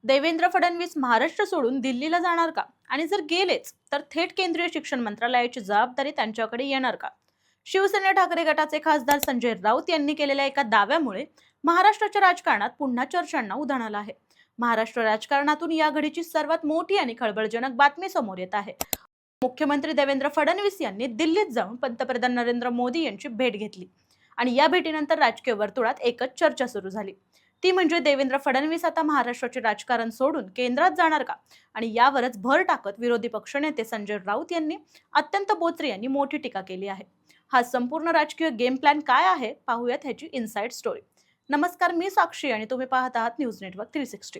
देवेंद्र फडणवीस महाराष्ट्र सोडून दिल्लीला जाणार का? आणि जर गेलेच तर थेट केंद्रीय शिक्षण मंत्रालयाची जबाबदारी त्यांच्याकडे येणार का? शिवसेना ठाकरे गटाचे खासदार संजय राऊत यांनी केलेल्या एका दाव्यामुळे महाराष्ट्राच्या राजकारणात पुन्हा चर्चांना उधाण आलं आहे. महाराष्ट्र राजकारणातून या घडीची सर्वात मोठी आणि खळबळजनक बातमी समोर येत आहे. मुख्यमंत्री देवेंद्र फडणवीस यांनी दिल्लीत जाऊन पंतप्रधान नरेंद्र मोदी यांची भेट घेतली आणि या भेटीनंतर राजकीय वर्तुळात एकच चर्चा सुरू झाली. ती म्हणजे देवेंद्र फडणवीस आता महाराष्ट्राचे राजकारण सोडून केंद्रात जाणार का? आणि यावरच भर टाकत विरोधी पक्षनेते संजय राऊत यांनी अत्यंत बोचरे यांनी मोठी टीका केली आहे. हा संपूर्ण राजकीय गेम प्लॅन काय आहे, पाहूयात ह्याची इनसाइड स्टोरी. नमस्कार, मी साक्षी आणि तुम्ही पाहत आहात न्यूज नेटवर्क 360.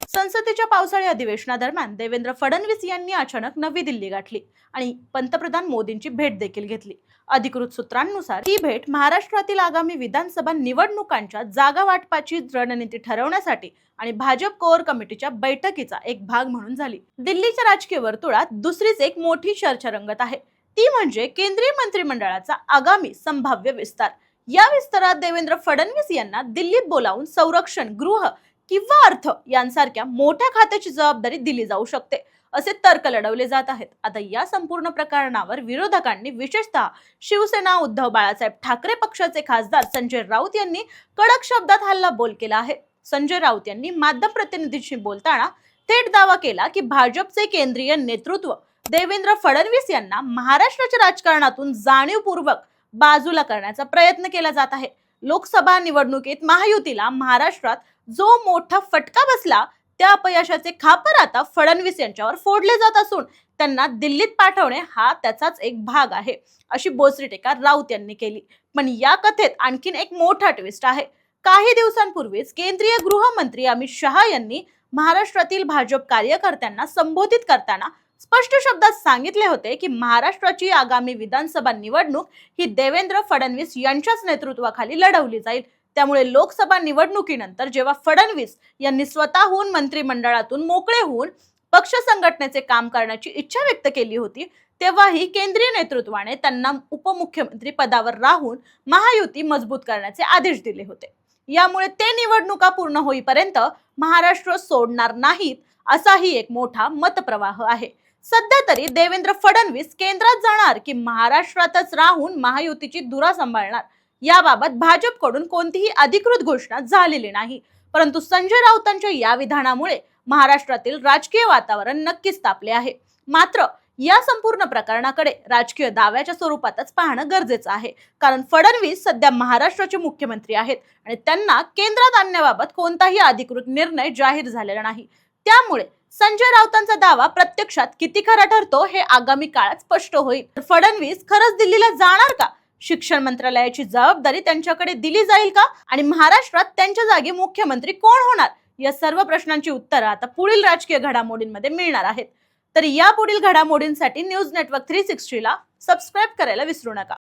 संसदेच्या पावसाळी अधिवेशनादरम्यान देवेंद्र फडणवीस यांनी अचानक नवी दिल्ली गाठली आणि पंतप्रधान मोदींची भेट देखील घेतली. अधिकृत सूत्रांनुसार ही भेट महाराष्ट्रातील आगामी विधानसभा निवडणुकांच्या जागा वाटपाची रणनीती ठरवण्यासाठी आणि भाजप कोअर कमिटीच्या बैठकीचा एक भाग म्हणून झाली. दिल्लीच्या राजकीय वर्तुळात दुसरीच एक मोठी चर्चा रंगत आहे, ती म्हणजे केंद्रीय मंत्रिमंडळाचा आगामी संभाव्य विस्तार. या विस्तारात देवेंद्र फडणवीस यांना दिल्लीत बोलावून संरक्षण, गृह किंवा अर्थ यांसारख्या मोठ्या खात्याची जबाबदारी दिली जाऊ शकते असे तर्क लढवले जात आहेत. आता या संपूर्ण प्रकरणावर विरोधकांनी, विशेषतः शिवसेना उद्धव बाळासाहेब ठाकरे पक्षाचे खासदार संजय राऊत यांनी कडक शब्दात हल्लाबोल केला आहे. संजय राऊत यांनी माध्यम प्रतिनिधींशी बोलताना थेट दावा केला की भाजपचे केंद्रीय नेतृत्व देवेंद्र फडणवीस यांना महाराष्ट्राच्या राजकारणातून जाणीवपूर्वक बाजूला करण्याचा प्रयत्न केला जात आहे. लोकसभा निवडणुकीत महायुतीला महाराष्ट्रात जो मोठा फटका बसला, त्या अपयशाचे खापर आता फडणवीस यांच्यावर फोडले जात असून त्यांना दिल्लीत पाठवणे हा त्याचाच एक भाग आहे, अशी बोचरी टीका राऊत यांनी केली. पण या कथेत आणखीन एक मोठा ट्विस्ट आहे. काही दिवसांपूर्वीच केंद्रीय गृहमंत्री अमित शहा यांनी महाराष्ट्रातील भाजप कार्यकर्त्यांना संबोधित करताना स्पष्ट शब्दात सांगितले होते की महाराष्ट्राची आगामी विधानसभा निवडणूक ही देवेंद्र फडणवीस यांच्याच नेतृत्वाखाली लढवली जाईल. त्यामुळे लोकसभा निवडणुकीनंतर जेव्हा फडणवीस यांनी स्वतःहून मंत्रिमंडळातून मोकळे होऊन पक्ष संघटनेचे काम करण्याची इच्छा व्यक्त केली होती, तेव्हाही केंद्रीय नेतृत्वाने त्यांना उपमुख्यमंत्री पदावर राहून महायुती मजबूत करण्याचे आदेश दिले होते. यामुळे ते निवडणुका पूर्ण होईपर्यंत महाराष्ट्र सोडणार नाहीत, असाही एक मोठा मतप्रवाह आहे. सध्या तरी देवेंद्र फडणवीस केंद्रात जाणार की महाराष्ट्रातच राहून महायुतीची धुरा सांभाळणार, याबाबत भाजपकडून कोणतीही अधिकृत घोषणा झालेली नाही. परंतु संजय राऊतांच्या या विधानामुळे महाराष्ट्रातील राजकीय वातावरण नक्कीच तापले आहे. मात्र या संपूर्ण प्रकरणाकडे राजकीय दाव्याच्या स्वरूपातच पाहणं गरजेचं आहे, कारण फडणवीस सध्या महाराष्ट्राचे मुख्यमंत्री आहेत आणि त्यांना केंद्रात आणण्याबाबत कोणताही अधिकृत निर्णय जाहीर झालेला नाही. त्यामुळे संजय राऊतांचा दावा प्रत्यक्षात किती खरा ठरतो हे आगामी काळात स्पष्ट होईल. फडणवीस खरंच दिल्लीला जाणार का? शिक्षण मंत्रालयाची जबाबदारी त्यांच्याकडे दिली जाईल का? आणि महाराष्ट्रात त्यांच्या जागी मुख्यमंत्री कोण होणार? या सर्व प्रश्नांची उत्तरं आता पुढील राजकीय घडामोडींमध्ये मिळणार आहेत. तर या पुढील घडामोडींसाठी न्यूज नेटवर्क 360 ला सबस्क्राईब करायला विसरू नका.